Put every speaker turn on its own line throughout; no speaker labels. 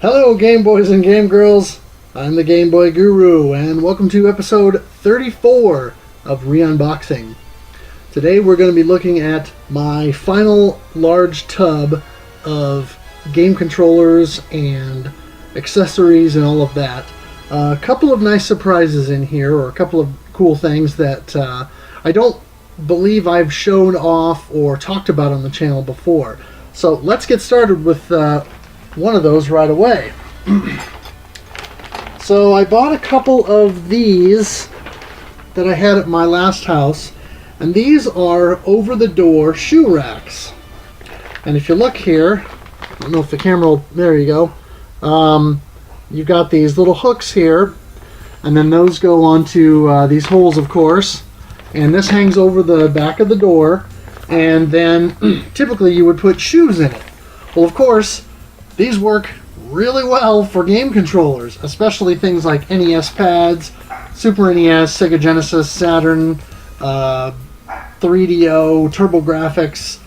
Hello, Game Boys and Game Girls. I'm the Game Boy Guru, and welcome to episode 34 of Re-Unboxing. Today we're going to be looking at my final large tub of game controllers and accessories and all of that. A couple of nice surprises in here, or a couple of cool things that I don't believe I've shown off or talked about on the channel before. So let's get started with one of those right away. So I bought a couple of these that I had at my last house, and these are over-the-door shoe racks. And if you look here, I don't know if the camera will, there you go. You've got these little hooks here, and then those go onto these holes, of course, and this hangs over the back of the door, and then typically you would put shoes in it. Well, of course, these work really well for game controllers, especially things like NES pads, Super NES, Sega Genesis, Saturn, 3DO, TurboGrafx,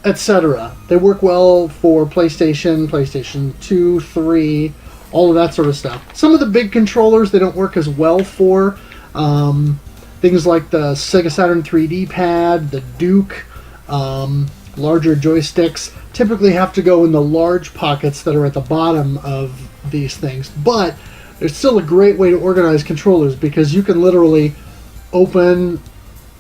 etc. They work well for PlayStation, PlayStation 2, 3, all of that sort of stuff. Some of the big controllers they don't work as well for. Things like the Sega Saturn 3D pad, the Duke, larger joysticks typically have to go in the large pockets that are at the bottom of these things, but there's still a great way to organize controllers because you can literally open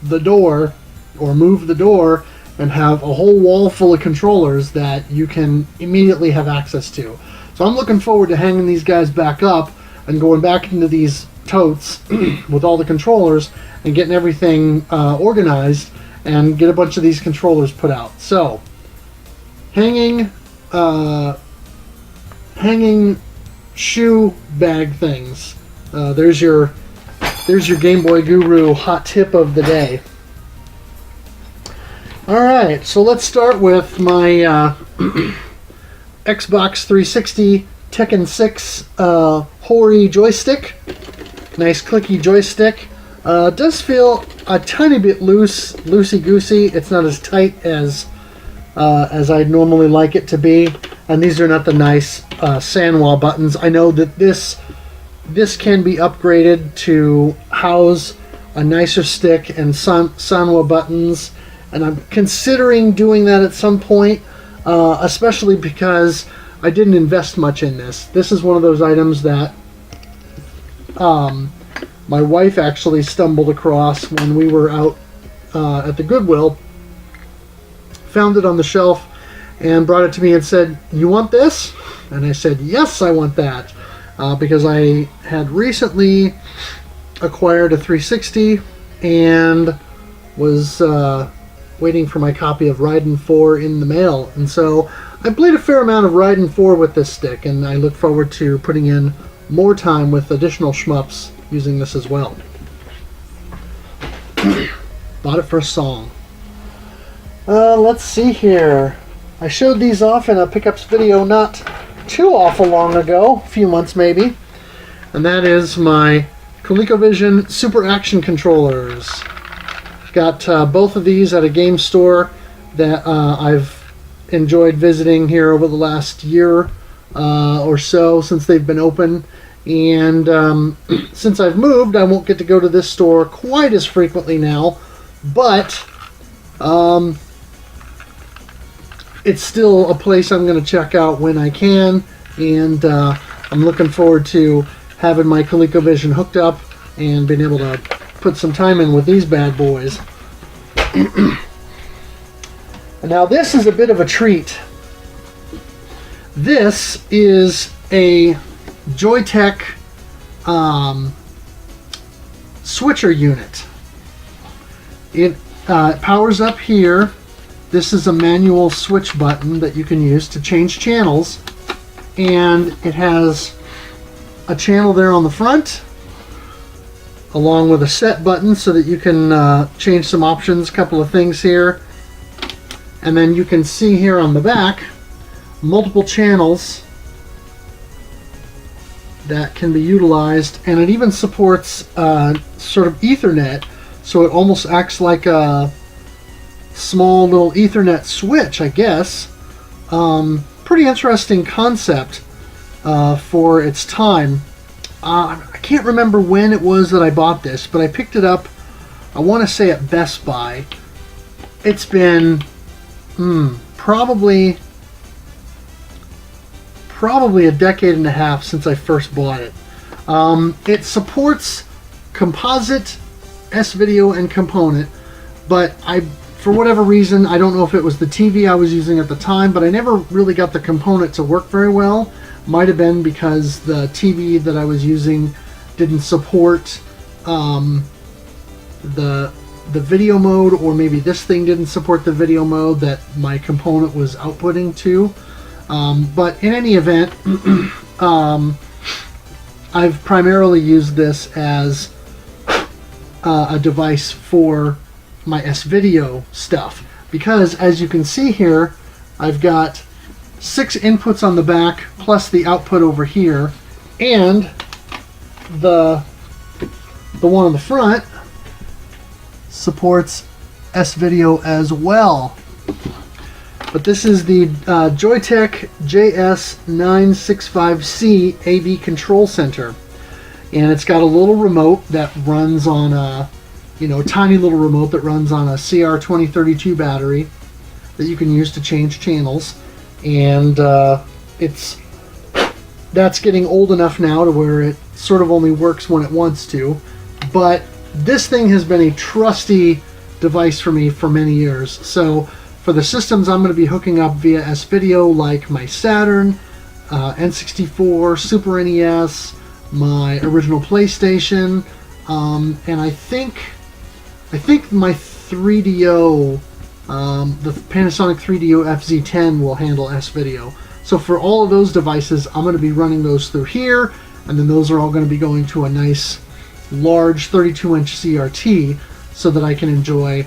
the door or move the door and have a whole wall full of controllers that you can immediately have access to. So I'm looking forward to hanging these guys back up and going back into these totes with all the controllers and getting everything organized and get a bunch of these controllers put out. So, hanging shoe bag things. There's your Game Boy Guru hot tip of the day. All right, so let's start with my Xbox 360 Tekken 6 Hori joystick. Nice clicky joystick. Does feel a tiny bit loosey-goosey. It's not as tight as I'd normally like it to be. And these are not the nice Sanwa buttons. I know that this can be upgraded to house a nicer stick and Sanwa buttons. And I'm considering doing that at some point, especially because I didn't invest much in this. This is one of those items that my wife actually stumbled across when we were out at the Goodwill, found it on the shelf, and brought it to me and said, "You want this?" And I said, "Yes, I want that," because I had recently acquired a 360 and was waiting for my copy of Raiden 4 in the mail. And so I played a fair amount of Raiden 4 with this stick, and I look forward to putting in more time with additional shmups using this as well. Bought it for a song. Let's see here. I showed these off in a pickups video not too awful long ago, a few months maybe, and that is my ColecoVision Super Action controllers. Got both of these at a game store that I've enjoyed visiting here over the last year or so since they've been open. And since I've moved, I won't get to go to this store quite as frequently now, but it's still a place I'm going to check out when I can, and I'm looking forward to having my ColecoVision hooked up and being able to put some time in with these bad boys. And now this is a bit of a treat. This is a Joytech switcher unit. It powers up here. This is a manual switch button that you can use to change channels, and it has a channel there on the front along with a set button so that you can change some options, a couple of things here, and then you can see here on the back multiple channels that can be utilized, and it even supports sort of Ethernet, so it almost acts like a small little Ethernet switch, I guess. Pretty interesting concept. for its time. I can't remember when it was that I bought this, but I picked it up, I want to say at Best Buy. It's been probably a decade and a half since I first bought it. It supports composite, S-video, and component, but for whatever reason, I don't know if it was the TV I was using at the time, but I never really got the component to work very well. Might have been because the TV that I was using didn't support the video mode, or maybe this thing didn't support the video mode that my component was outputting to. But in any event, I've primarily used this as a device for my S-video stuff, because as you can see here, I've got 6 inputs on the back plus the output over here, and the one on the front supports S-video as well. But this is the Joytech JS965C AV Control Center, and it's got a little remote that runs on a tiny little remote that runs on a CR2032 battery that you can use to change channels. And that's getting old enough now to where it sort of only works when it wants to. But this thing has been a trusty device for me for many years. So for the systems I'm going to be hooking up via S-video, like my Saturn, N64, Super NES, my original PlayStation, and I think my 3DO, the Panasonic 3DO FZ10 will handle S-video. So for all of those devices, I'm going to be running those through here, and then those are all going to be going to a nice large 32-inch CRT so that I can enjoy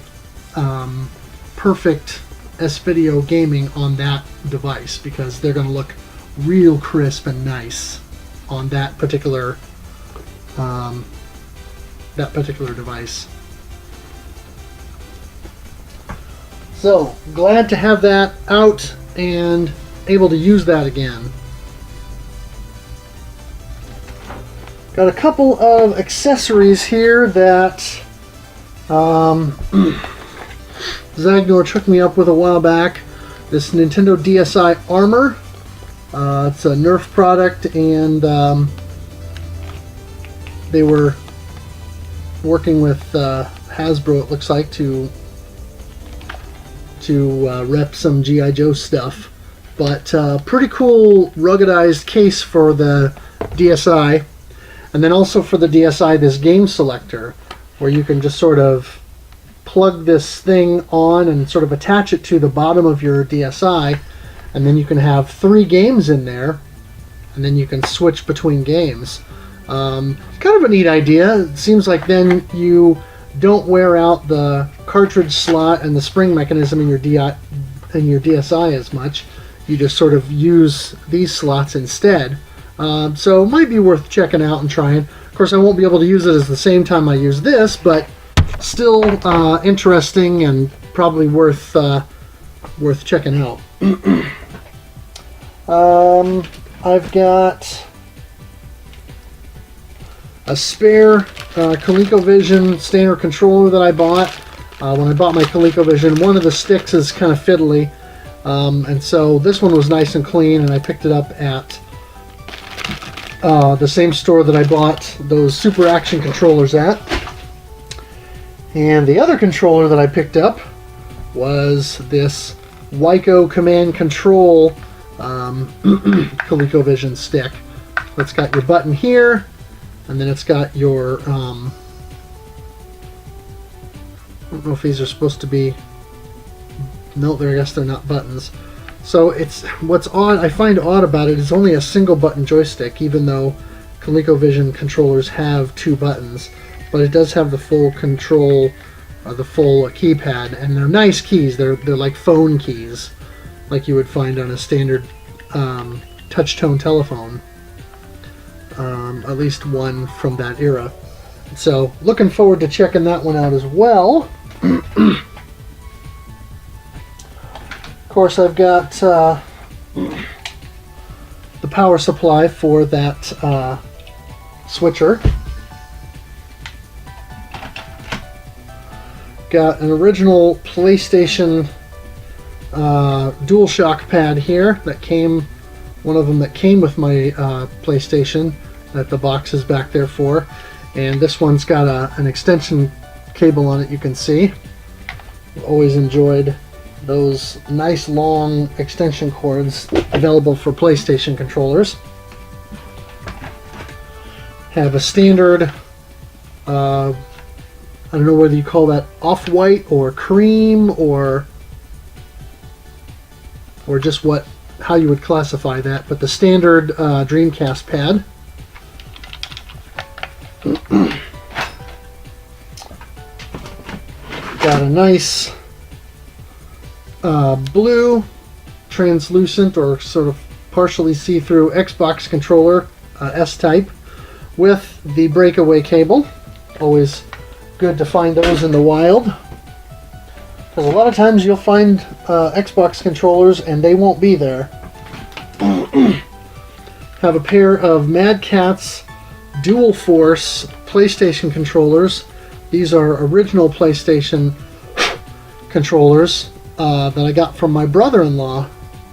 perfect S-video gaming on that device, because they're going to look real crisp and nice on that particular device. So glad to have that out and able to use that again. Got a couple of accessories here that Zagnor took me up with a while back. This Nintendo DSi Armor. It's a Nerf product, and they were working with Hasbro, it looks like, to rep some G.I. Joe stuff. But pretty cool ruggedized case for the DSi. And then also for the DSi, this game selector, where you can just sort of plug this thing on and sort of attach it to the bottom of your DSi, and then you can have 3 games in there, and then you can switch between games. Kind of a neat idea. It seems like then you don't wear out the cartridge slot and the spring mechanism in your DSi as much. You just sort of use these slots instead. So it might be worth checking out and trying. Of course, I won't be able to use it at the same time I use this, but still interesting and probably worth checking out. I've got a spare ColecoVision standard controller that I bought. When I bought my ColecoVision, one of the sticks is kind of fiddly, and so this one was nice and clean, and I picked it up at the same store that I bought those Super Action controllers at. And the other controller that I picked up was this Wyco Command Control ColecoVision stick. It's got your button here, and then it's got your I don't know if these are supposed to be, no, I guess they're not buttons. So it's, what's odd, I find odd about it is only a single button joystick, even though ColecoVision controllers have 2 buttons. But it does have the full control, the full keypad, and they're nice keys. They're like phone keys, like you would find on a standard touch-tone telephone. At least one from that era. So looking forward to checking that one out as well. Of course, I've got the power supply for that switcher. Got an original PlayStation DualShock pad here that came, one of them that came with my PlayStation that the box is back there for, and this one's got an extension cable on it, you can see. I've always enjoyed those nice long extension cords available for PlayStation controllers. Have a standard I don't know whether you call that off-white or cream or just how you would classify that, but the standard Dreamcast pad. Got a nice blue translucent or sort of partially see-through Xbox controller, S-type, with the breakaway cable. Always good to find those in the wild, because a lot of times you'll find Xbox controllers and they won't be there. Have a pair of Mad Catz Dual Force PlayStation controllers. These are original PlayStation controllers that I got from my brother-in-law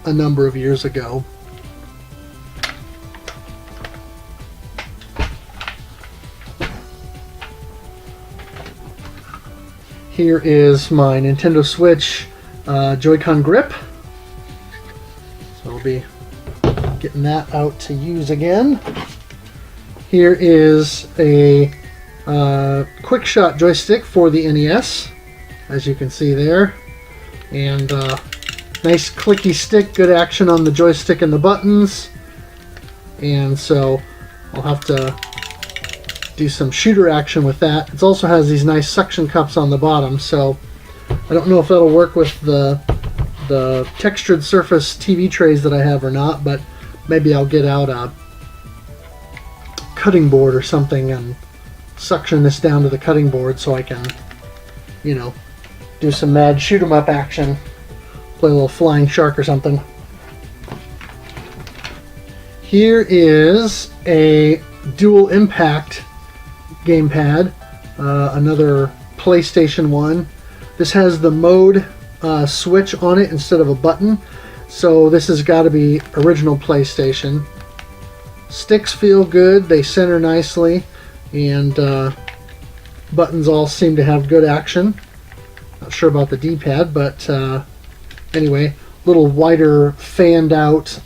a number of years ago. Here is my Nintendo Switch Joy-Con grip. So I'll be getting that out to use again. Here is a quick shot joystick for the NES, as you can see there. And nice clicky stick, good action on the joystick and the buttons. And so I'll have to do some shooter action with that. It also has these nice suction cups on the bottom, so I don't know if that'll work with the textured surface TV trays that I have or not, but maybe I'll get out a cutting board or something and suction this down to the cutting board so I can, you know, do some mad shoot 'em up action, play a little flying shark or something. Here is a dual impact gamepad, another PlayStation 1. This has the mode switch on it instead of a button, so this has got to be original PlayStation. Sticks feel good, they center nicely, and buttons all seem to have good action. Not sure about the D-pad, but anyway, little wider fanned out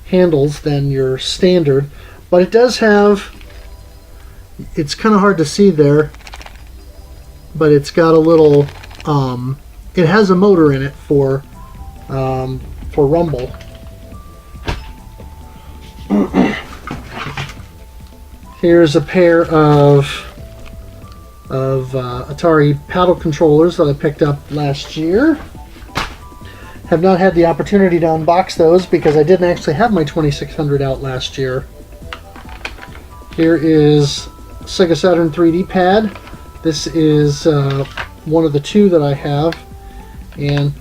handles than your standard, but it does have, it's kind of hard to see there, but it's got a little it has a motor in it for rumble. Here's a pair of Atari paddle controllers that I picked up last year. Have not had the opportunity to unbox those because I didn't actually have my 2600 out last year. Here is Sega Saturn 3D pad. This is one of the two that I have, and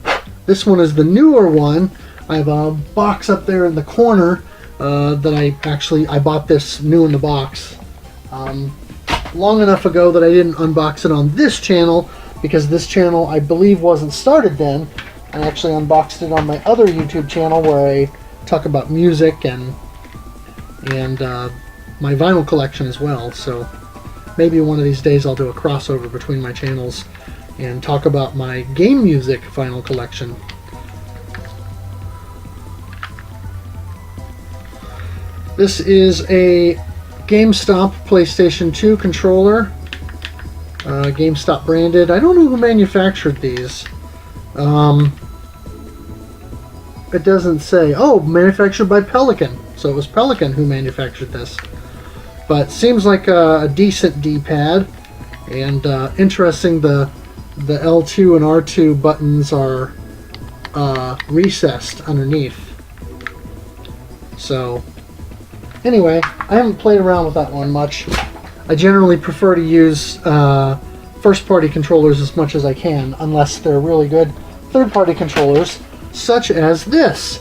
this one is the newer one. I have a box up there in the corner that I bought this new in the box long enough ago that I didn't unbox it on this channel, because this channel I believe wasn't started then. I actually unboxed it on my other YouTube channel where I talk about music and my vinyl collection as well. So maybe one of these days I'll do a crossover between my channels and talk about my game music vinyl collection. This is a GameStop PlayStation 2 controller, GameStop branded. I don't know who manufactured these. It doesn't say. Oh, manufactured by Pelican. So it was Pelican who manufactured this. But seems like a decent D-pad, and interesting. The L2 and R2 buttons are recessed underneath. So anyway, I haven't played around with that one much. I generally prefer to use first-party controllers as much as I can, unless they're really good third-party controllers, such as this.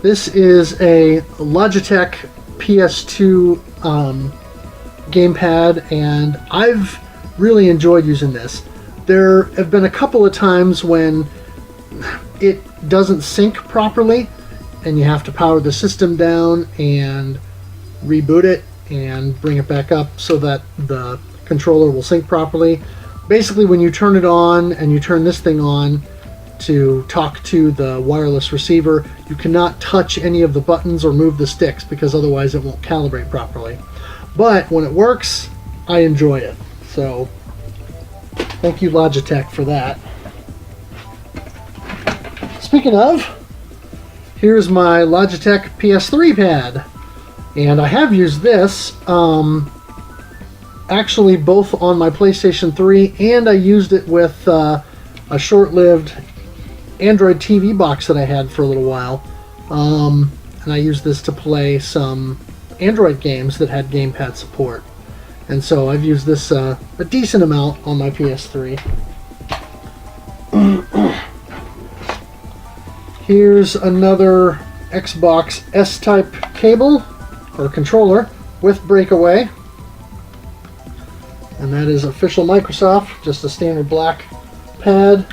This is a Logitech PS2 gamepad, and I've really enjoyed using this. There have been a couple of times when it doesn't sync properly, and you have to power the system down and reboot it and bring it back up so that the controller will sync properly. Basically, when you turn it on and you turn this thing on to talk to the wireless receiver, you cannot touch any of the buttons or move the sticks because otherwise it won't calibrate properly. But when it works, I enjoy it. So thank you, Logitech, for that. Speaking of, here's my Logitech PS3 pad. And I have used this actually both on my PlayStation 3, and I used it with a short-lived Android TV box that I had for a little while. And I used this to play some Android games that had gamepad support. And so I've used this a decent amount on my PS3. Here's another Xbox S-type cable or controller with breakaway, and that is official Microsoft, just a standard black pad.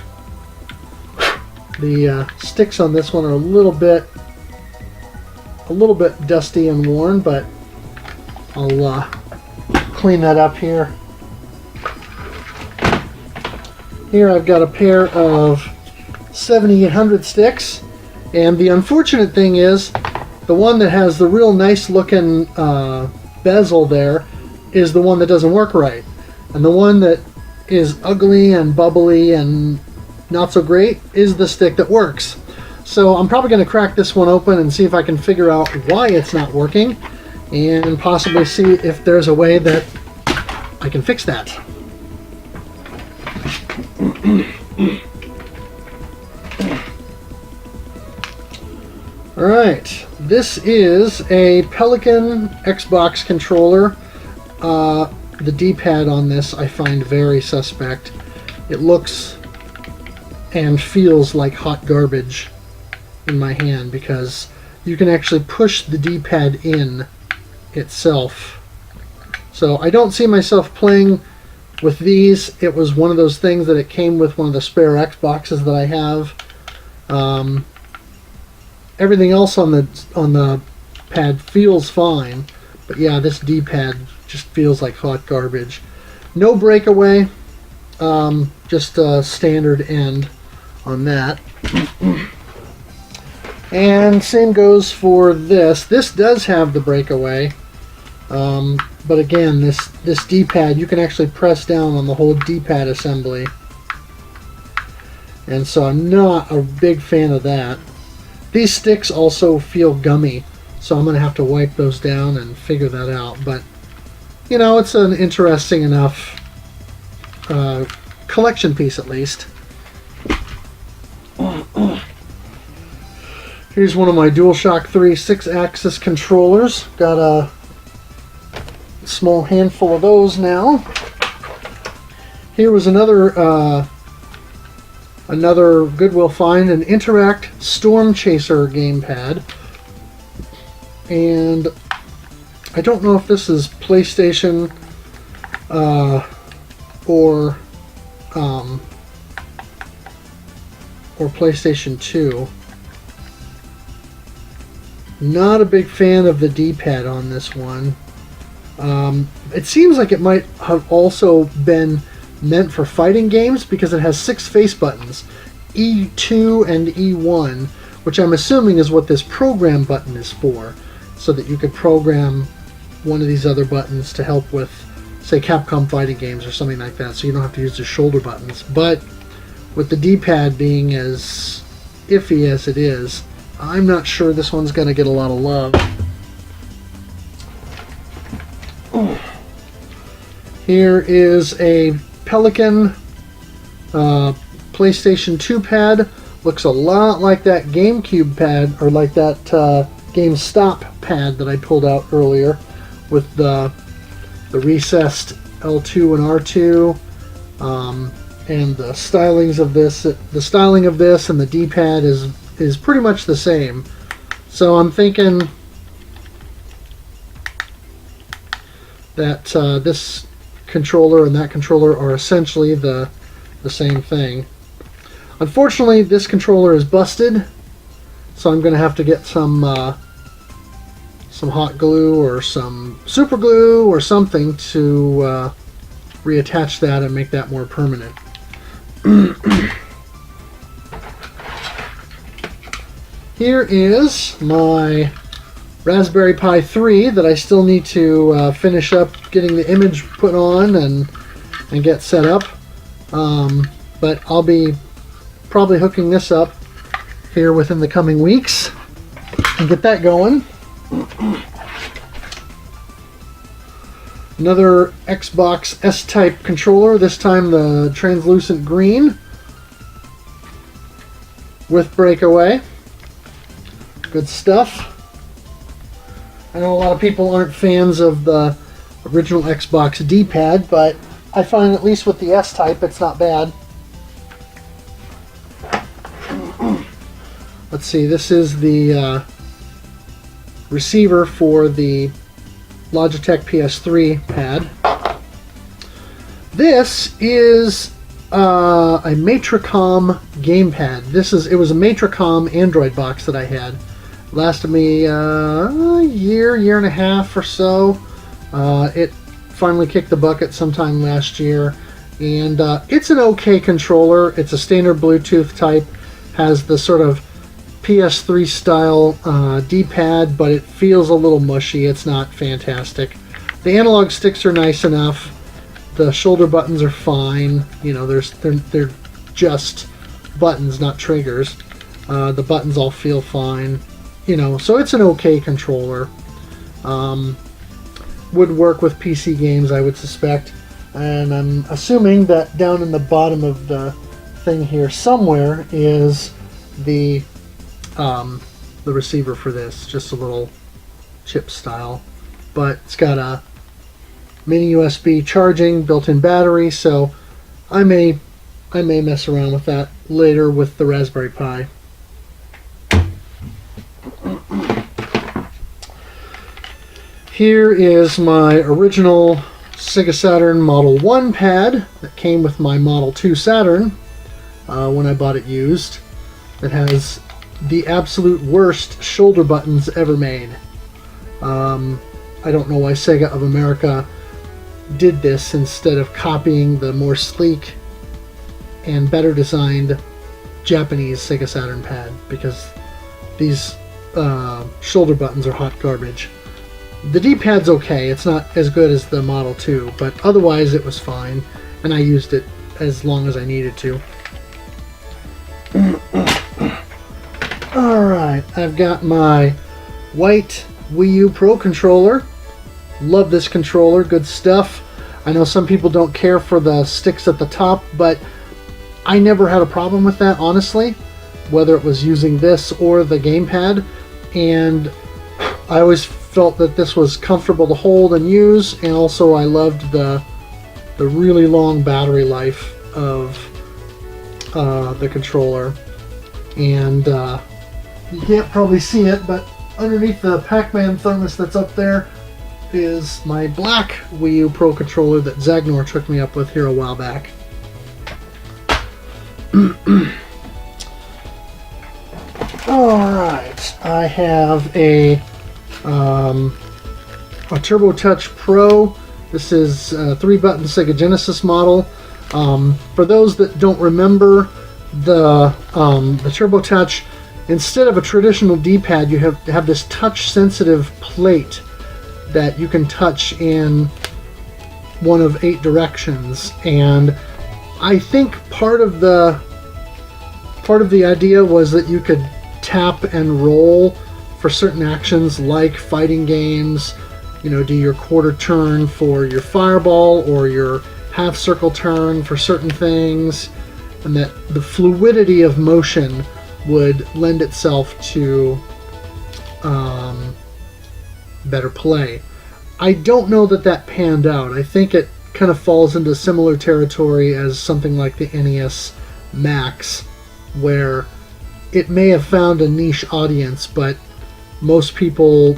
The sticks on this one are a little bit dusty and worn, but I'll clean that up here. Here I've got a pair of 7800 sticks, and the unfortunate thing is the one that has the real nice looking bezel there is the one that doesn't work right. And the one that is ugly and bubbly and not so great is the stick that works. So I'm probably going to crack this one open and see if I can figure out why it's not working, and possibly see if there's a way that I can fix that. Alright, this is a Pelican Xbox controller. The D-pad on this I find very suspect. It looks and feels like hot garbage in my hand because you can actually push the D-pad in itself. So I don't see myself playing with these. It was one of those things that it came with one of the spare Xboxes that I have. Everything else on the pad feels fine, but yeah, this D-pad just feels like hot garbage. No breakaway, just a standard end on that. And same goes for this. This does have the breakaway, but again, this D-pad, you can actually press down on the whole D-pad assembly, and so I'm not a big fan of that. These sticks also feel gummy, so I'm going to have to wipe those down and figure that out. But, you know, it's an interesting enough collection piece at least. Here's one of my DualShock 3 6-axis controllers. Got a small handful of those now. Here was another Goodwill find, an Interact Storm Chaser gamepad. And I don't know if this is PlayStation or PlayStation 2. Not a big fan of the D-pad on this one. It seems like it might have also been meant for fighting games because it has 6 face buttons, E2 and E1, which I'm assuming is what this program button is for, so that you could program one of these other buttons to help with, say, Capcom fighting games or something like that, so you don't have to use the shoulder buttons. But with the D-pad being as iffy as it is, I'm not sure this one's going to get a lot of love. Here is a Pelican PlayStation 2 pad. Looks a lot like that GameCube pad, or like that GameStop pad that I pulled out earlier, with the recessed L2 and R2, and the stylings of this. The styling of this and the D-pad is pretty much the same. So I'm thinking that this controller and that controller are essentially the same thing. Unfortunately, this controller is busted, so I'm going to have to get some hot glue or some super glue or something to reattach that and make that more permanent. Here is my Raspberry Pi 3 that I still need to finish up getting the image put on and get set up. But I'll be probably hooking this up here within the coming weeks and get that going. Another Xbox S-Type controller, this time the translucent green with breakaway. Good stuff. I know a lot of people aren't fans of the original Xbox D-pad, but I find at least with the S-Type it's not bad. Let's see, this is the receiver for the Logitech PS3 pad. This is a Matricom gamepad. It was a Matricom Android box that I had. Lasted me a year and a half or so. It finally kicked the bucket sometime last year, and it's an okay controller. It's a standard Bluetooth type, has the sort of PS3 style D-pad, but it feels a little mushy. It's not fantastic. The analog sticks are nice enough. The shoulder buttons are fine. You know, they're just buttons, not triggers. The buttons all feel fine. You know, so it's an okay controller. Would work with PC games, I would suspect. And I'm assuming that down in the bottom of the thing here somewhere is the receiver for this, just a little chip style, but it's got a mini USB charging, built-in battery, so I may mess around with that later with the Raspberry Pi. Here is my original Sega Saturn Model 1 pad that came with my Model 2 Saturn when I bought it used. It has the absolute worst shoulder buttons ever made. I don't know why Sega of America did this instead of copying the more sleek and better designed Japanese Sega Saturn pad, because these shoulder buttons are hot garbage. The D-pad's okay, it's not as good as the Model 2, but otherwise it was fine, and I used it as long as I needed to. Alright, I've got my white Wii U Pro controller. Love this controller, good stuff. I know some people don't care for the sticks at the top, but I never had a problem with that, honestly, whether it was using this or the gamepad, and I always felt that this was comfortable to hold and use, and also I loved the really long battery life of the controller. And you can't probably see it, but underneath the Pac-Man thermos that's up there is my black Wii U Pro controller that Zagnor took me up with here a while back. Alright, I have a Turbo Touch Pro. This is a 3-button Sega Genesis model. For those that don't remember, the Turbo Touch, instead of a traditional D-pad, you have this touch-sensitive plate that you can touch in one of 8 directions. And I think part of the idea was that you could tap and roll for certain actions, like fighting games. You know, do your quarter turn for your fireball or your half circle turn for certain things, and that the fluidity of motion would lend itself to better play. I don't know that panned out. I think it kind of falls into similar territory as something like the NES Max, where it may have found a niche audience, but most people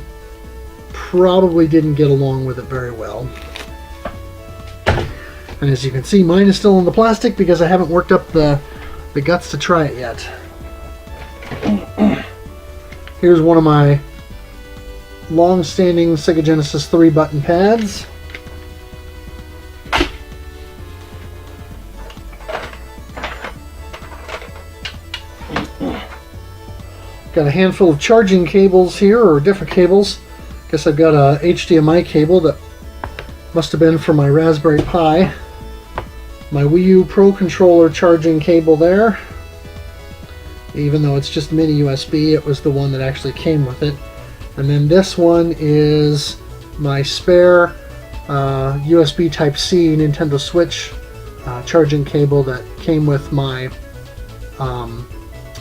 probably didn't get along with it very well. And as you can see, mine is still in the plastic because I haven't worked up the guts to try it yet. Here's one of my long-standing Sega Genesis 3 button pads. Got a handful of charging cables here, or different cables. Guess I've got a HDMI cable that must have been for my Raspberry Pi. My Wii U Pro Controller charging cable there. Even though it's just mini USB, it was the one that actually came with it. And then this one is my spare USB Type-C Nintendo Switch charging cable that came with my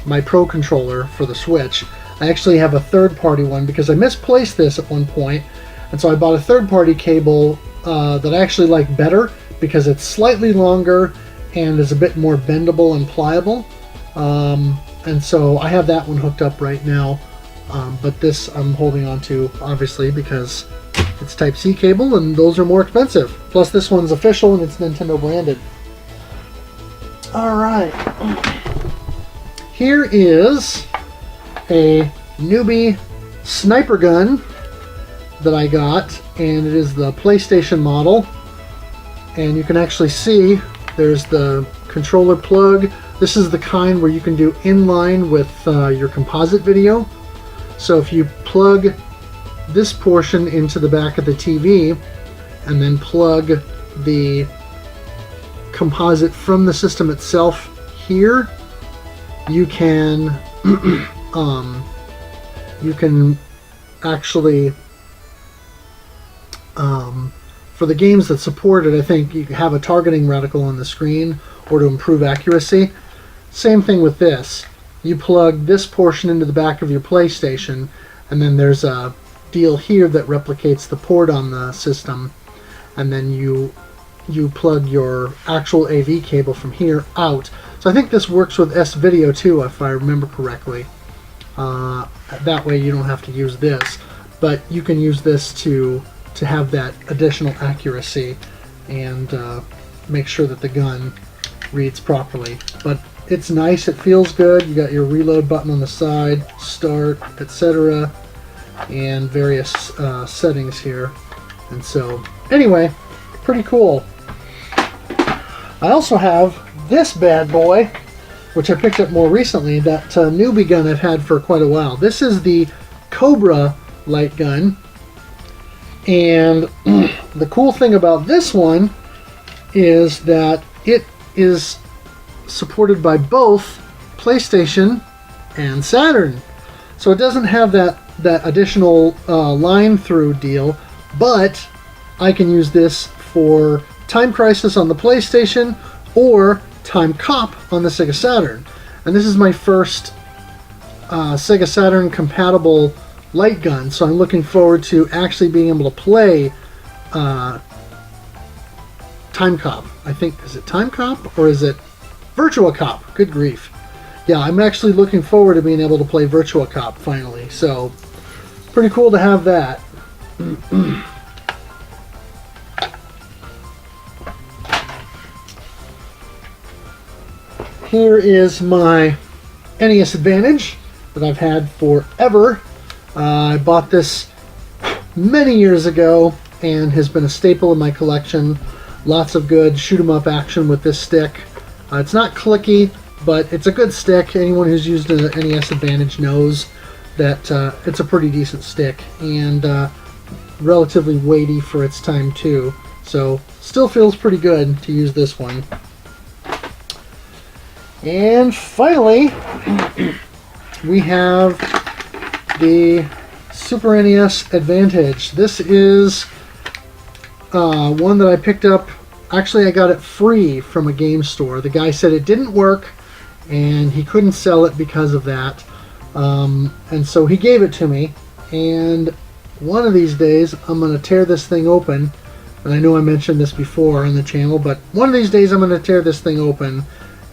my Pro Controller for the Switch. I actually have a third-party one because I misplaced this at one point, and so I bought a third-party cable that I actually like better because it's slightly longer and is a bit more bendable and pliable. And so I have that one hooked up right now, but this I'm holding on to obviously because it's Type-C cable and those are more expensive. Plus this one's official and it's Nintendo branded. Alright, here is a newbie sniper gun that I got, and it is the PlayStation model, and you can actually see there's the controller plug. This is the kind where you can do inline with your composite video. So if you plug this portion into the back of the TV and then plug the composite from the system itself here, you can actually for the games that support it, I think you have a targeting reticle on the screen or to improve accuracy. Same thing with this. You plug this portion into the back of your PlayStation, and then there's a deal here that replicates the port on the system, and then you plug your actual AV cable from here out. So I think this works with S-Video too, if I remember correctly. That way you don't have to use this, but you can use this to have that additional accuracy and make sure that the gun reads properly. But it's nice, it feels good. You got your reload button on the side, start, etc., and various settings here. And so, anyway, pretty cool. I also have this bad boy, which I picked up more recently, that newbie gun I've had for quite a while. This is the Cobra light gun. And the cool thing about this one is that it is supported by both PlayStation and Saturn. So it doesn't have that additional line through deal, but I can use this for Time Crisis on the PlayStation or Time Cop on the Sega Saturn. And this is my first Sega Saturn compatible light gun, so I'm looking forward to actually being able to play Time Cop. I think, is it Time Cop or is it Virtua Cop? Good grief. Yeah, I'm actually looking forward to being able to play Virtua Cop finally, so pretty cool to have that. Here is my NES Advantage that I've had forever. I bought this many years ago and has been a staple in my collection. Lots of good shoot-'em-up action with this stick. It's not clicky, but it's a good stick. Anyone who's used an NES Advantage knows that it's a pretty decent stick, and relatively weighty for its time too. So still feels pretty good to use this one. And finally, we have the Super NES Advantage. This is one that I picked up. Actually, I got it free from a game store. The guy said it didn't work and he couldn't sell it because of that. And so he gave it to me. And one of these days, I'm going to tear this thing open. And I know I mentioned this before on the channel, but one of these days I'm going to tear this thing open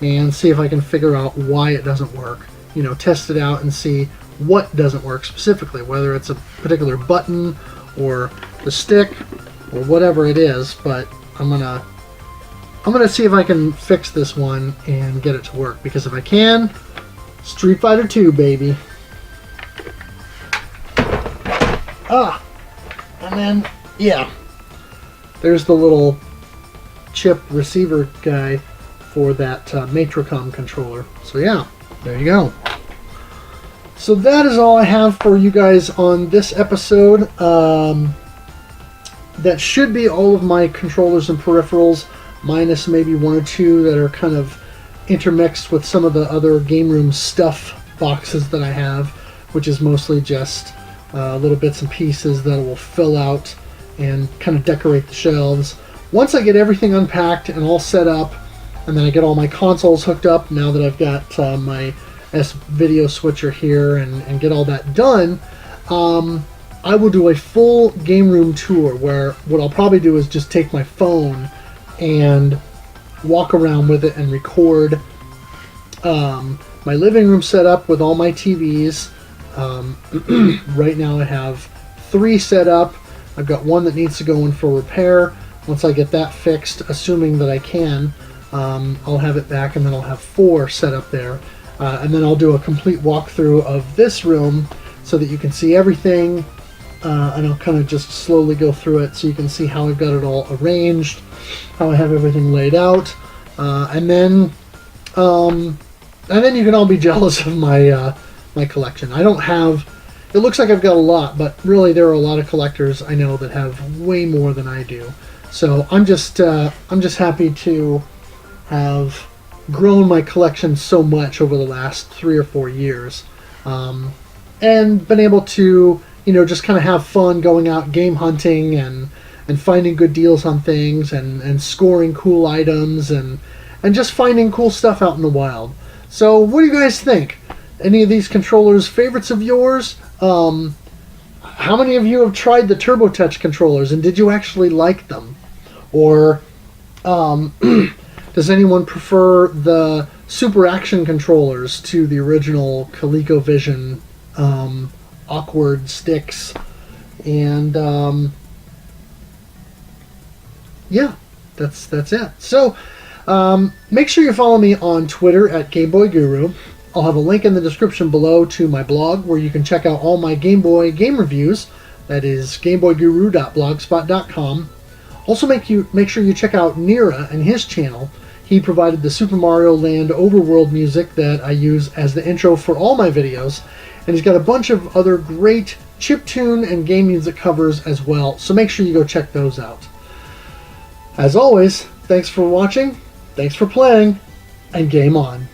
and see if I can figure out why it doesn't work. You know, test it out and see what doesn't work specifically, whether it's a particular button or the stick or whatever it is. But I'm gonna see if I can fix this one and get it to work, because if I can, Street Fighter 2, baby. And then, yeah, there's the little chip receiver guy for that Matricom controller. So yeah, there you go. So that is all I have for you guys on this episode. That should be all of my controllers and peripherals, minus maybe one or two that are kind of intermixed with some of the other game room stuff boxes that I have, which is mostly just little bits and pieces that will fill out and kind of decorate the shelves. Once I get everything unpacked and all set up, and then I get all my consoles hooked up, now that I've got my S-video switcher here, and get all that done, I will do a full game room tour, where what I'll probably do is just take my phone and walk around with it and record my living room setup with all my TVs. Right now I have 3 set up. I've got one that needs to go in for repair. Once I get that fixed, assuming that I can, I'll have it back, and then I'll have 4 set up there. And then I'll do a complete walkthrough of this room so that you can see everything, and I'll kind of just slowly go through it so you can see how I've got it all arranged, how I have everything laid out, and then you can all be jealous of my my collection. I don't have, it looks like I've got a lot, but really there are a lot of collectors I know that have way more than I do. So I'm just happy to have grown my collection so much over the last 3 or 4 years, and been able to, you know, just kind of have fun going out game hunting and finding good deals on things, and scoring cool items, and just finding cool stuff out in the wild. So what do you guys think? Any of these controllers favorites of yours? How many of you have tried the Turbo Touch controllers, and did you actually like them? Or does anyone prefer the Super Action controllers to the original ColecoVision awkward sticks? And yeah, that's it. So make sure you follow me on Twitter at GameBoyGuru. I'll have a link in the description below to my blog, where you can check out all my Game Boy game reviews. That is GameBoyGuru.blogspot.com. Also make sure you check out Nira and his channel. He provided the Super Mario Land overworld music that I use as the intro for all my videos, and he's got a bunch of other great chiptune and game music covers as well, so make sure you go check those out. As always, thanks for watching, thanks for playing, and game on.